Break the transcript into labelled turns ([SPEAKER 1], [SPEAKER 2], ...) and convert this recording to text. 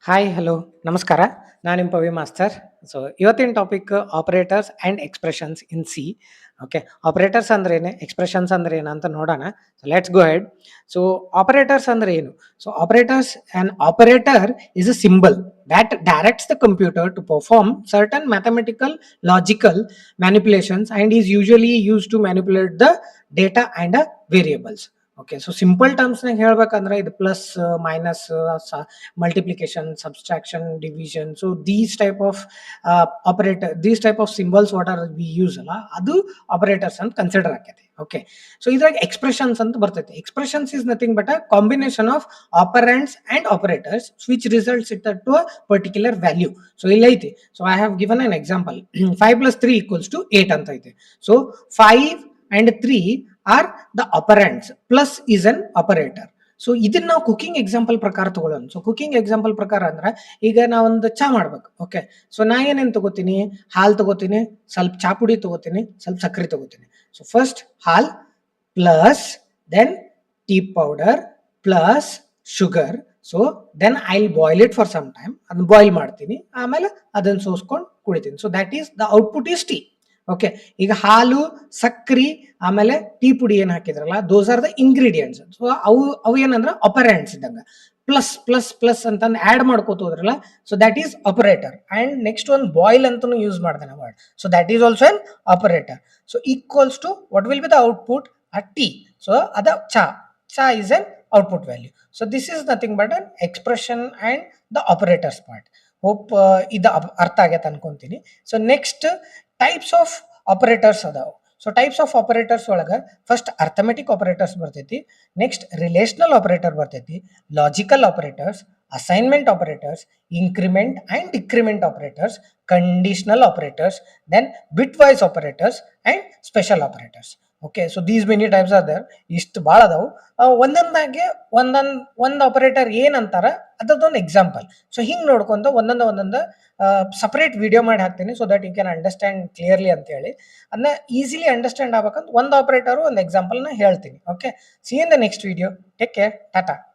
[SPEAKER 1] Hi, hello, ನಮಸ್ಕಾರ. ನಾನು ನಿಮ್ಮ ಪವಿ ಮಾಸ್ತರ್. ಸೊ, ಇವತ್ತಿನ topic operators and expressions in C. Okay. Operators ಅಂದ್ರೆ ಏನು? ಎಕ್ಸ್‌ಪ್ರೆಷನ್ಸ್ ಅಂದ್ರೆ ಏನು ಅಂತ ನೋಡೋಣ. So, let's go head. So, operators ಅಂದ್ರೆ ಏನು? So, operators on operator is a symbol that directs the computer to perform certain mathematical logical manipulations and is usually used to manipulate the data and variables. Okay. So, simple ಟರ್ಮ್ಸ್ನಾಗ ಹೇಳ್ಬೇಕಂದ್ರೆ ಇದು plus, minus, multiplication, subtraction, division. So these type of these type of symbols what are we use ಅಲ್ಲ ಅದು operators ಅಂತ consider ಆಕೈತಿ. Okay. So ಇದ್ರಾಗ expressions ಅಂತ ಬರ್ತೈತಿ. Expressions is nothing but a combination of operands and operators which results it to a particular value. So ಇಲ್ಲಿ ಐತಿ. So I have given an example. 5 + 3 = 8 ಅಂತ ಐತಿ. So 5 and 3 are the operands. Plus is an operator. So ಇದನ್ನ ನಾವು cooking example ಪ್ರಕಾರ ತಗೊಳ್ಳೋಣ. So cooking example ಪ್ರಕಾರ ಅಂದ್ರೆ ಈಗ ನಾವೊಂದು ಚಾ ಮಾಡ್ಬೇಕು. ಓಕೆ. ಸೊ ನಾ ಏನೇನು ತಗೋತೀನಿ? ಹಾಲು ತಗೋತೀನಿ, ಸ್ವಲ್ಪ ಚಾ ಪುಡಿ ತಗೋತೀನಿ, ಸ್ವಲ್ಪ ಸಕ್ಕರೆ ತಗೋತೀನಿ. ಸೊ ಫಸ್ಟ್ ಹಾಲ್ plus then tea powder plus sugar. So then I will boil it for some time. ಅದನ್ನ ಬಾಯ್ಲ್ ಮಾಡ್ತೀನಿ, ಆಮೇಲೆ ಅದನ್ನ ಸೋಸ್ಕೊಂಡು ಕುಡಿತೀನಿ. So that is the output is tea. Okay. ಈಗ ಹಾಲು, ಸಕ್ರಿ, ಆಮೇಲೆ ಟೀ ಪುಡಿ ಏನ್ ಹಾಕಿದ್ರಲ್ಲ, those are the ingredients. So ಅವು ಏನಂದ್ರೆ ಆಪರೆಂಟ್ಸ್ ಇದ್ದಂಗ. ಪ್ಲಸ್ ಪ್ಲಸ್ ಪ್ಲಸ್ ಅಂತ ಆಡ್ ಮಾಡ್ಕೋತ ಹೋದ್ರಲ್ಲ, so that is operator. And next ಒಂದು ಬಾಯ್ಲ್ ಅಂತಾನು ಯೂಸ್ ಮಾಡ್ತಾನೆ word. So that is also an operator. So equals to what will be the output? A tea. So ಅದ ಚಾ. ಚಾ is an output value. So this is nothing but an expression and the operators part. Hope ಇದು ಅರ್ಥ ಆಗೈತೆ ಅನ್ಕೊಂತೀನಿ. So next types of operators ಅದಾವ. So types of operators ಒಳಗೆ first arithmetic operators ಬರ್ತೈತಿ, ನೆಕ್ಸ್ಟ್ ರಿಲೇಷನಲ್ ಆಪರೇಟರ್ ಬರ್ತೈತಿ, logical operators, assignment operators, increment and decrement operators, conditional operators, then bitwise operators and special operators. Okay, so these many types are there. ಇಷ್ಟು ಭಾಳ ಅದಾವು. ಒಂದೊಂದಾಗೆ ಒಂದು operator ಏನಂತಾರ ಅದೊಂದು example. So ಹಿಂಗೆ ನೋಡ್ಕೊಂತ ಒಂದೊಂದು ಸಪರೇಟ್ ವಿಡಿಯೋ ಮಾಡಿ ಹಾಕ್ತೀನಿ, so that you can understand clearly ಅಂತ ಹೇಳಿ. ಅದನ್ನ ಈಸಿಲಿ ಅಂಡರ್ಸ್ಟ್ಯಾಂಡ್ ಆಗ್ಬೇಕಂತ ಒಂದು ಆಪರೇಟರು ಒಂದು ಎಕ್ಸಾಂಪಲ್ನ ಹೇಳ್ತೀನಿ. Okay. C in the next video. Take care. Tata.